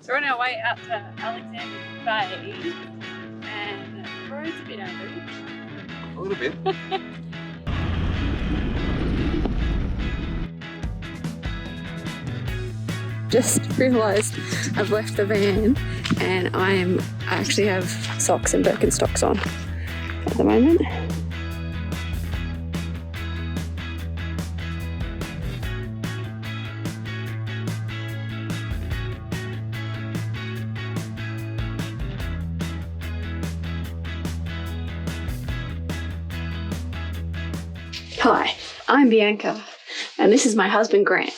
So we're on our way out to Alexander Bay, and the road's a bit average. A little bit. Just realised I've left the van and I actually have socks and Birkenstocks on at the moment. Hi, I'm Bianca and this is my husband Grant.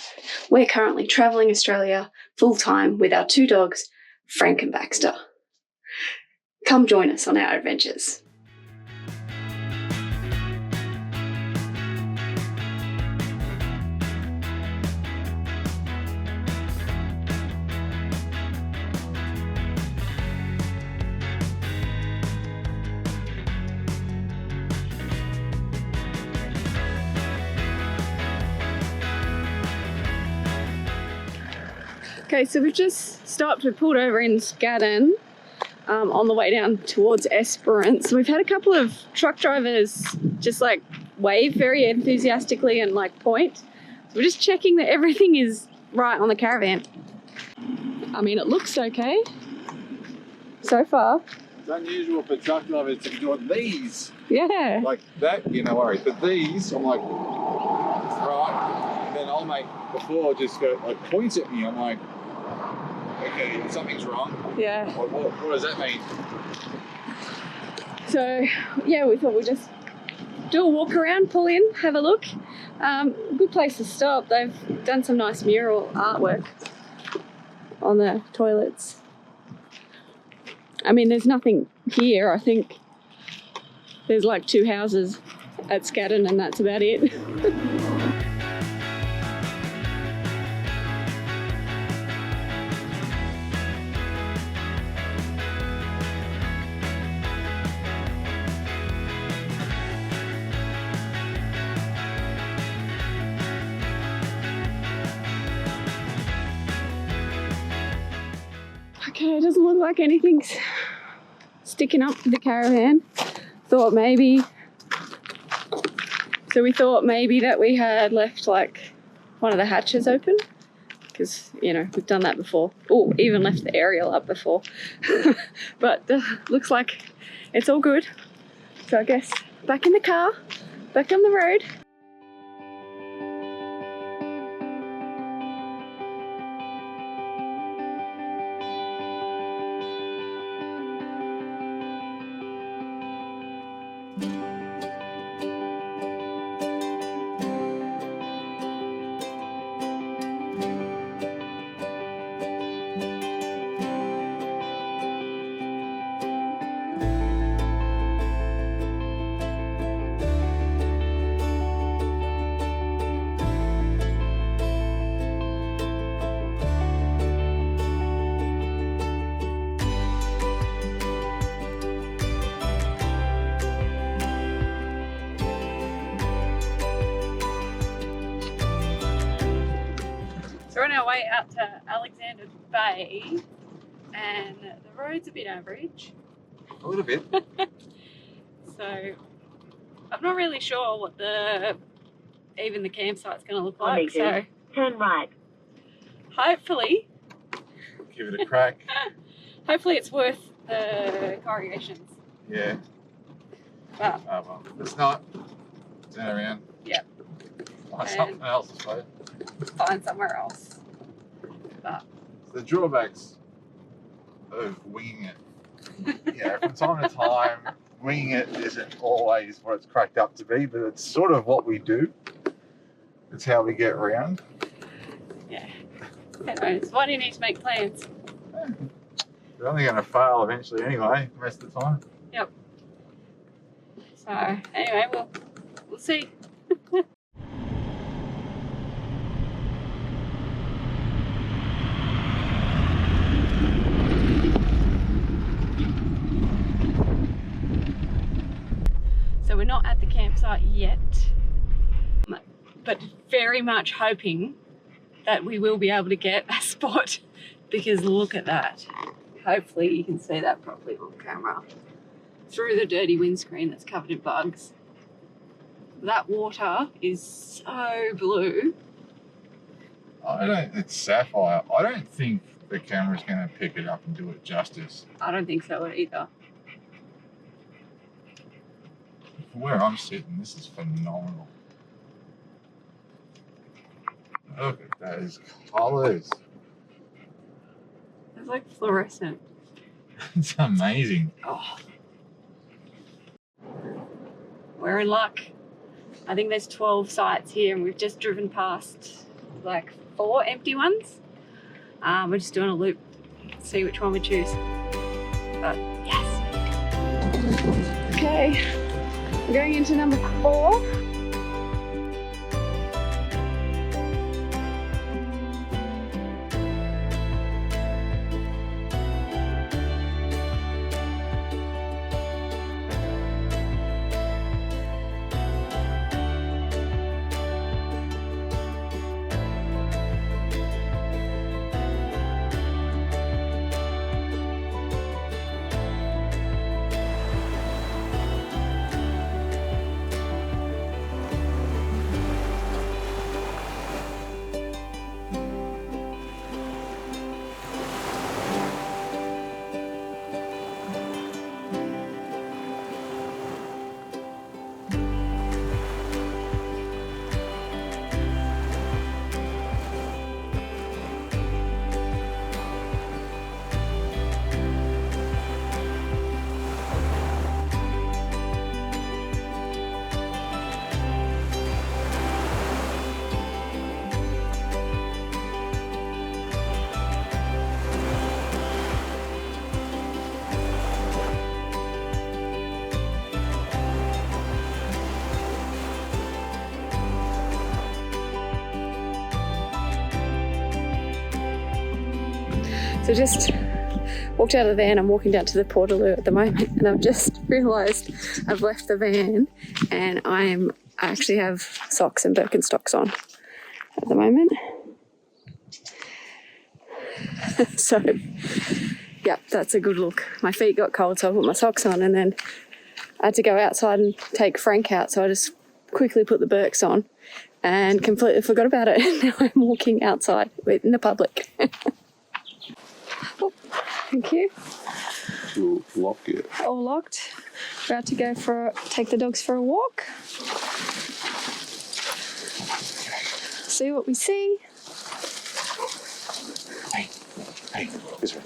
We're currently travelling Australia full-time with our two dogs, Frank and Baxter. Come join us on our adventures. Okay, so we've just stopped, we pulled over in Scadden on the way down towards Esperance. We've had a couple of truck drivers just like wave very enthusiastically and like point. So we're just checking that everything is right on the Caravan. I mean, it looks okay so far. It's unusual for truck drivers to be doing these. Yeah. Like that, you know, worries. But these, I'm like, right. And then I'll make before just go like points at me. I'm like, okay, something's wrong. Yeah. What does that mean? So yeah, we thought we'd just do a walk around, pull in, have a look. Good place to stop. They've done some nice mural artwork on the toilets. I mean, there's nothing here. I think there's like 2 houses at Scadden and that's about it. Okay, it doesn't look like anything's sticking up with the Caravan. Thought maybe, so we thought maybe that we had left like one of the hatches open because, you know, we've done that before. Oh, even left the aerial up before. But looks like it's all good. So I guess back in the car, back on the road. So we're on our way out to Alexander Bay and the road's a bit average. A little bit. So I'm not really sure what even the campsite's going to look like. So turn right. Hopefully, Give it a crack. hopefully it's worth the corrugations. Yeah. But Oh well. If it's not, turn around. Yep. Find something else, I suppose. Find somewhere else. But The drawbacks of winging it. Yeah, from time to time, winging it isn't always what it's cracked up to be, but it's sort of what we do. It's how we get around. yeah. Anyways, why do you need to make plans? They're only going to fail eventually anyway, the rest of the time. Yep. So anyway, we'll see. So we're not at the campsite yet, but very much hoping that we will be able to get a spot because look at that. Hopefully you can see that properly on camera. Through the dirty windscreen that's covered in bugs. That water is so blue. It's sapphire. I don't think the camera's going to pick it up and do it justice. I don't think so either. Where I'm sitting, this is phenomenal. Look at those colours. It's like fluorescent. It's amazing. Oh. We're in luck. I think there's 12 sites here and we've just driven past like 4 empty ones. We're just doing a loop, see which one we choose. But yes. Okay, we're going into number 4. So just walked out of the van. I'm walking down to the Portaloo at the moment and I've just realised I've left the van and I actually have socks and Birkenstocks on at the moment. So, yeah, that's a good look. My feet got cold so I put my socks on and then I had to go outside and take Frank out, so I just quickly put the Birks on and completely forgot about it. Now I'm walking outside in the public. Oh, thank you. We'll lock it. All locked. About to go take the dogs for a walk. See what we see. Hey, this way.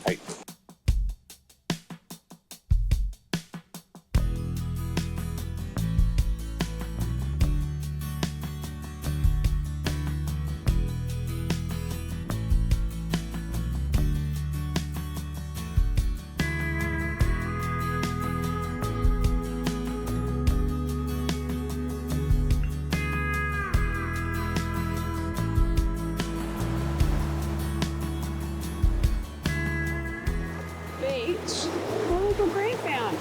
Hey. Oh, look, green found.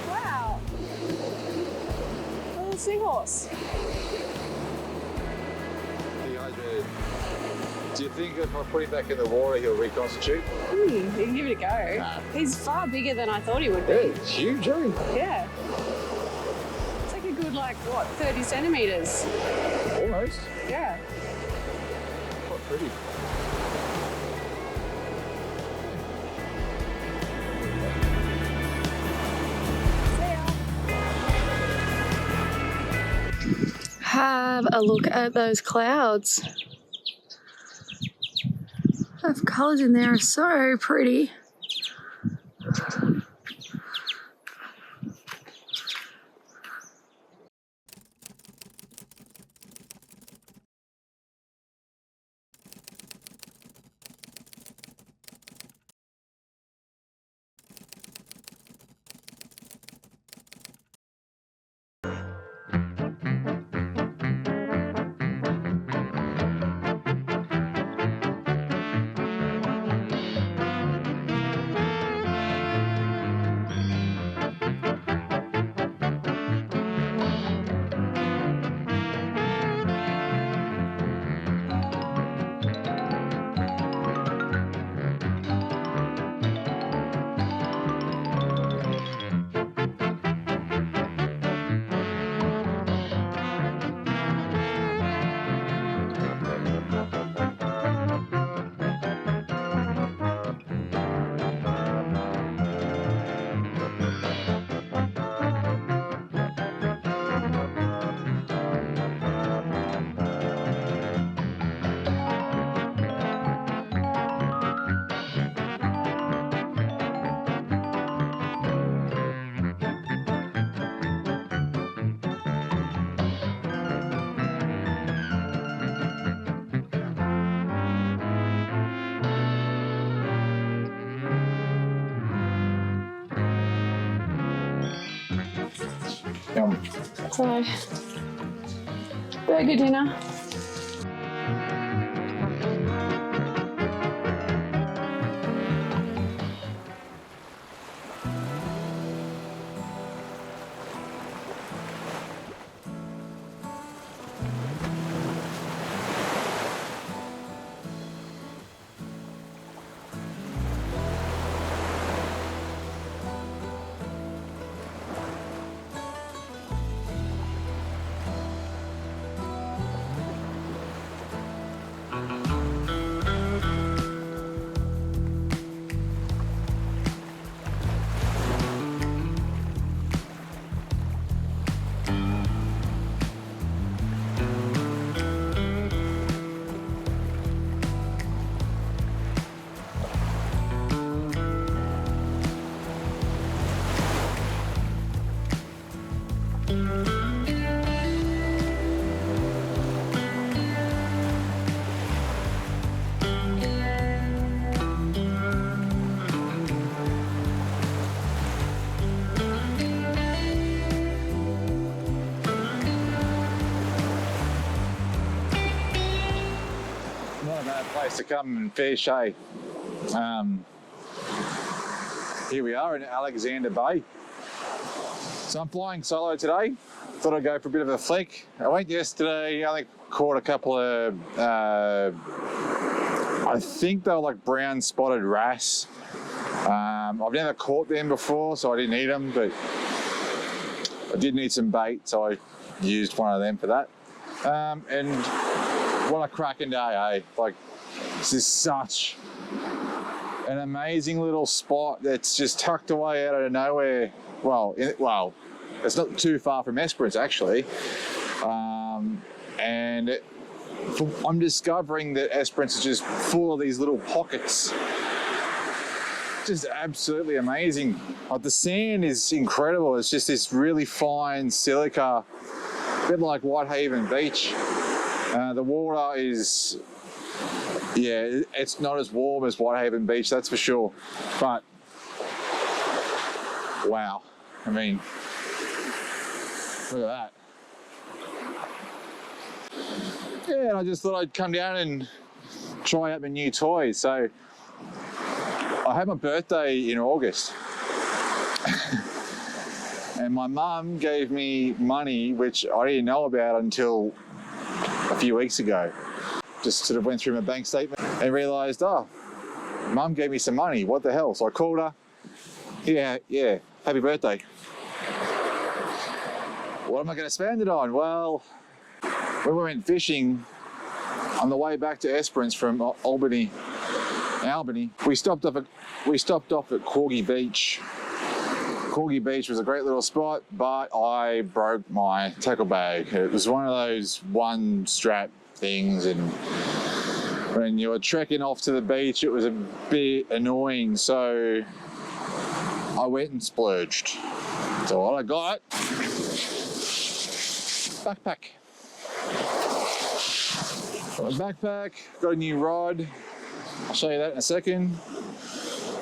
Wow. A little seahorse. Do you think if I put him back in the water, he'll reconstitute? You can give it a go. Nah. He's far bigger than I thought he would be. Yeah, it's huge, isn't it? Yeah. It's like a good, 30 centimetres. Almost. Yeah. Quite pretty. Have a look at those clouds. Those colours in there are so pretty. Yum. So, burger dinner. Not a bad place to come and fish, hey? Here we are in Alexander Bay. So I'm flying solo today. Thought I'd go for a bit of a flick. I went yesterday, I only caught a couple of, I think they were like brown spotted wrasse. I've never caught them before, so I didn't eat them, but I did need some bait, so I used one of them for that. And what a cracking day, eh? Like, this is such an amazing little spot that's just tucked away out of nowhere. Well, it's not too far from Esperance, actually. And I'm discovering that Esperance is just full of these little pockets. Just absolutely amazing. Like, the sand is incredible. It's just this really fine silica, a bit like Whitehaven Beach. The water is, yeah, it's not as warm as Whitehaven Beach, that's for sure. But, wow. I mean, look at that. Yeah, and I just thought I'd come down and try out my new toys. So, I had my birthday in August. And my mum gave me money, which I didn't know about until a few weeks ago. Just sort of went through my bank statement and realised, oh, Mum gave me some money, what the hell? So I called her, yeah, happy birthday. What am I going to spend it on? Well, when we went fishing on the way back to Esperance from Albany, we stopped off at Corgi Beach. Corgi Beach was a great little spot, but I broke my tackle bag. It was one of those one strap things, and when you were trekking off to the beach, it was a bit annoying, so I went and splurged. So what I got, backpack. Got a backpack, got a new rod. I'll show you that in a second.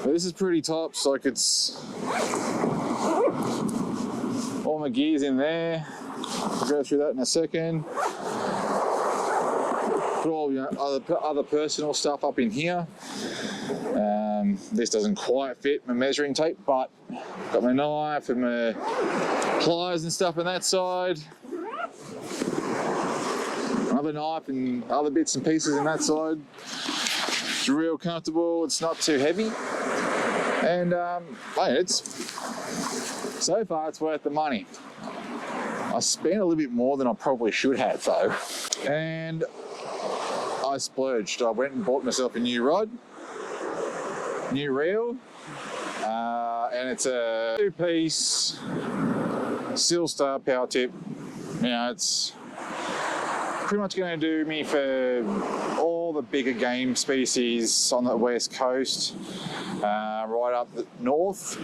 But this is pretty tops, like it's all my gear's in there. I'll go through that in a second. Put all other personal stuff up in here. This doesn't quite fit my measuring tape, but got my knife and my pliers and stuff on that side. Another knife and other bits and pieces on that side. It's real comfortable, it's not too heavy. And mate, so far it's worth the money. I spent a little bit more than I probably should have though. And I splurged. I went and bought myself a new rod, new reel, and it's a 2-piece Silstar power tip. You know, it's pretty much going to do me for all the bigger game species on the west coast, right up the north.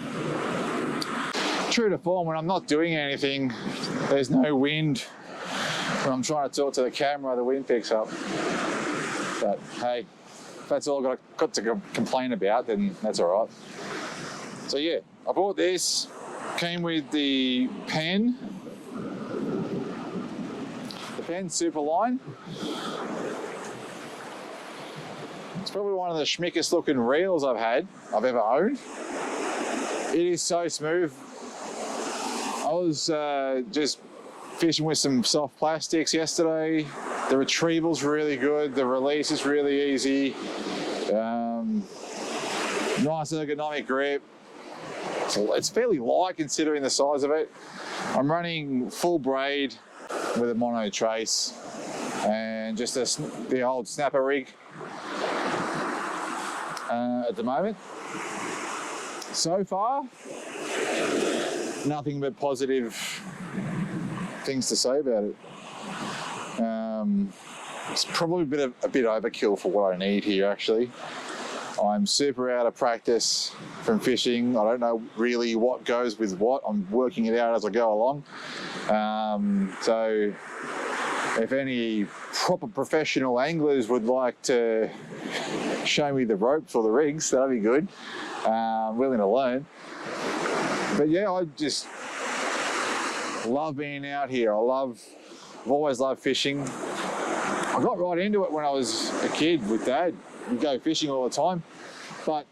True to form, when I'm not doing anything, there's no wind. When I'm trying to talk to the camera, the wind picks up. But hey, if that's all I've got to complain about, then that's all right. So yeah, I bought this. Came with the pen, Penn Super Line. It's probably one of the schmickest looking reels I've ever owned. It is so smooth. I was just fishing with some soft plastics yesterday. The retrieval's really good. The release is really easy. Nice ergonomic grip. It's fairly light considering the size of it. I'm running full braid with a mono trace and just the old snapper rig at the moment. So far, nothing but positive things to say about it. It's probably a bit overkill for what I need here, actually. I'm super out of practice from fishing. I don't know really what goes with what. I'm working it out as I go along. So if any proper professional anglers would like to show me the ropes or the rigs, that'd be good. I'm willing to learn. But yeah, I just love being out here. I've always loved fishing. I got right into it when I was a kid with Dad. We'd go fishing all the time. But,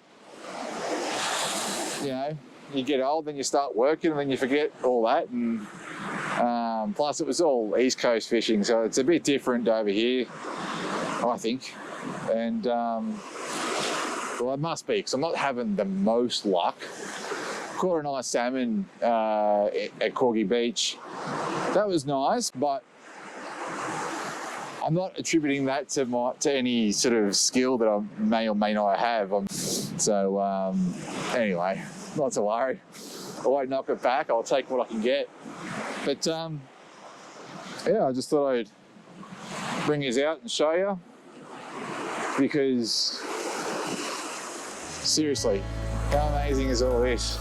you know, you get old, then you start working, and then you forget all that. And plus, it was all East Coast fishing, so it's a bit different over here, I think. And, well, it must be, because I'm not having the most luck. Caught a nice salmon at Corgi Beach. That was nice, but I'm not attributing that to any sort of skill that I may or may not have. Anyway, not to worry. I won't knock it back. I'll take what I can get. But yeah, I just thought I'd bring these out and show you, because seriously, how amazing is all this?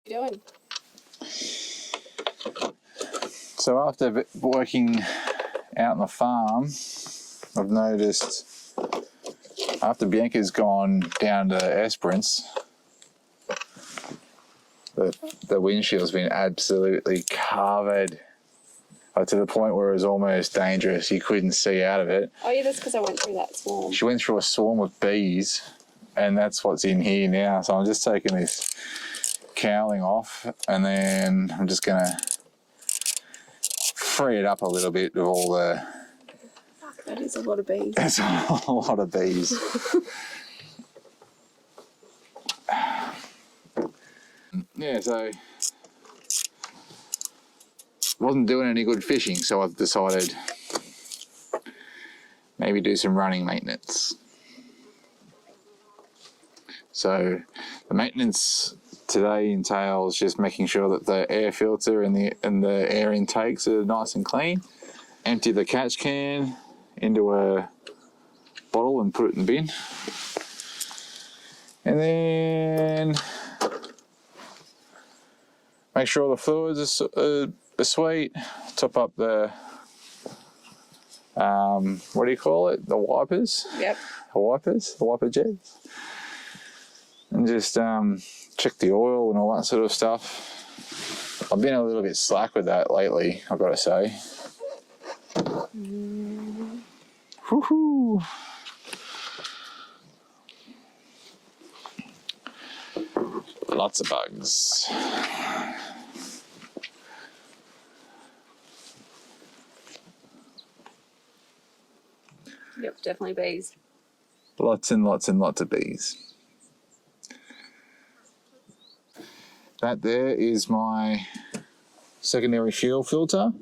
Doing? So after working out on the farm, I've noticed after Bianca's gone down to Esperance, the windshield's been absolutely covered to the point where it was almost dangerous. You couldn't see out of it. Oh yeah, that's because I went through that swarm. She went through a swarm of bees, and that's what's in here now. So I'm just taking this cowling off, and then I'm just gonna free it up a little bit with all the... Fuck, that is a lot of bees. That's a lot of bees. Yeah, so wasn't doing any good fishing, so I've decided maybe do some running maintenance. So the maintenance today entails just making sure that the air filter and the air intakes are nice and clean. Empty the catch can into a bottle and put it in the bin. And then make sure all the fluids are sweet. Top up the, what do you call it? The wipers? Yep. The wiper jets. And just check the oil and all that sort of stuff. I've been a little bit slack with that lately, I've got to say. Woohoo! Lots of bugs. Yep, definitely bees. Lots and lots and lots of bees. That there is my secondary fuel filter.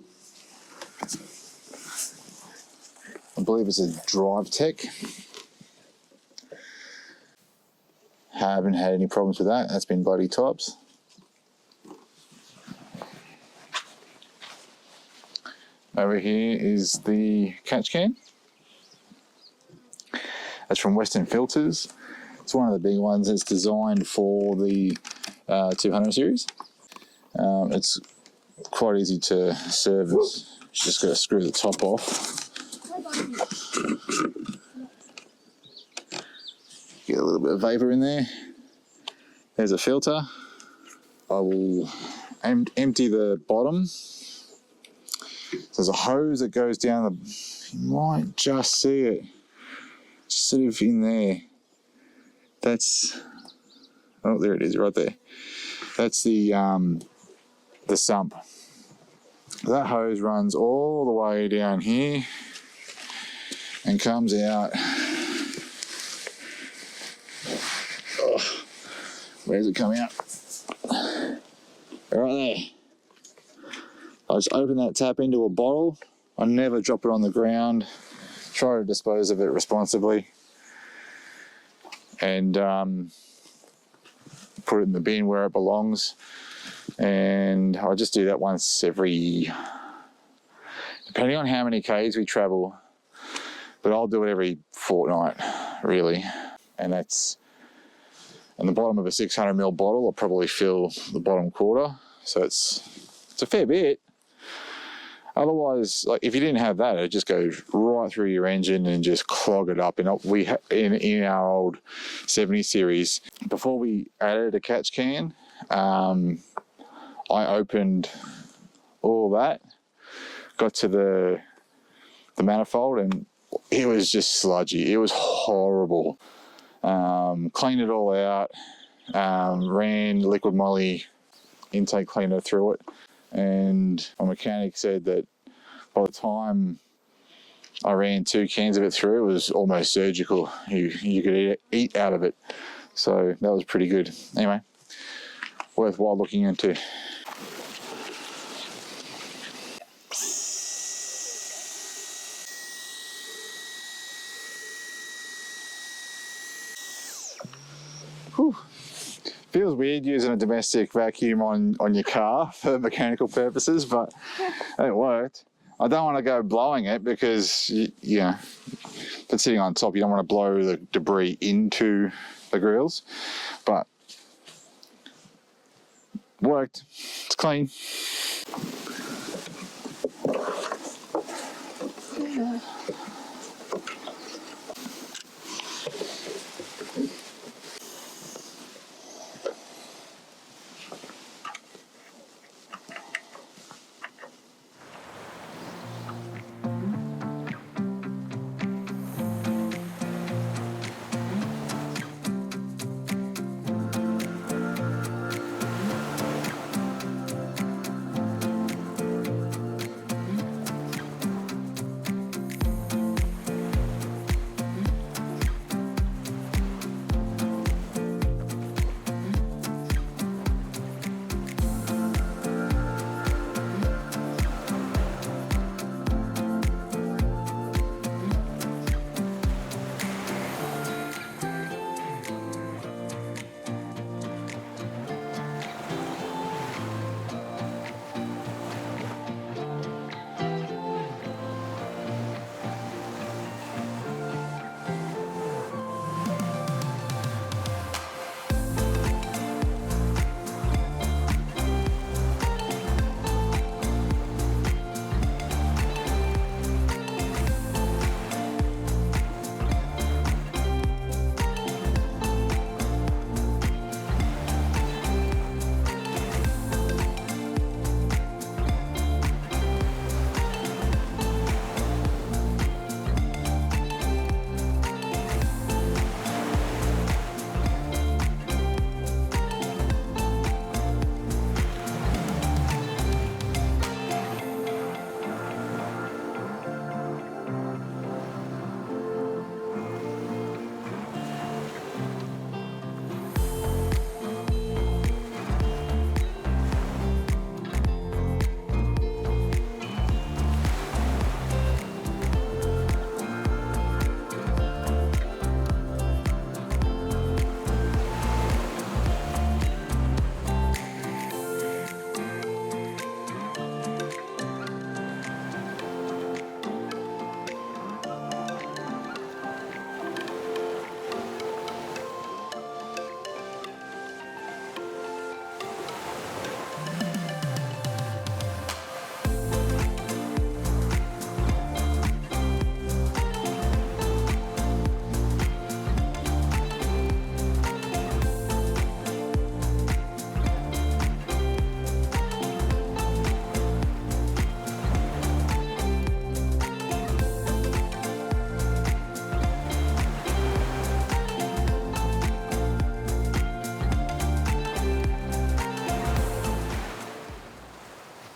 I believe it's a Drive Tech. Haven't had any problems with that. That's been bloody tops. Over here is the catch can. That's from Western Filters. It's one of the big ones. It's designed for the 200 series. It's quite easy to service. You just got to screw the top off. Get a little bit of vapor in there. There's a filter. I will empty the bottom. There's a hose that goes down the, you might just see it, just sort of in there. That's, oh, there it is, right there. That's the sump. That hose runs all the way down here and comes out. Oh, where's it coming out? Right there. I just open that tap into a bottle. I never drop it on the ground. Try to dispose of it responsibly. And put it in the bin where it belongs. And I just do that once every, depending on how many Ks we travel, but I'll do it every fortnight, really. And that's, in the bottom of a 600ml bottle, I'll probably fill the bottom quarter. So it's a fair bit. Otherwise, like if you didn't have that, it'd just go right through your engine and just clog it up. And in our old 70 series, before we added a catch can, I opened all that, got to the manifold, and it was just sludgy. It was horrible. Cleaned it all out, ran liquid moly intake cleaner through it, and my mechanic said that by the time I ran 2 cans of it through, it was almost surgical. You could eat out of it. So that was pretty good. Anyway, worthwhile looking into. Whew. Feels weird using a domestic vacuum on your car for mechanical purposes, but it worked. I don't want to go blowing it because, you know, if it's sitting on top, you don't want to blow the debris into the grills, but worked. It's clean.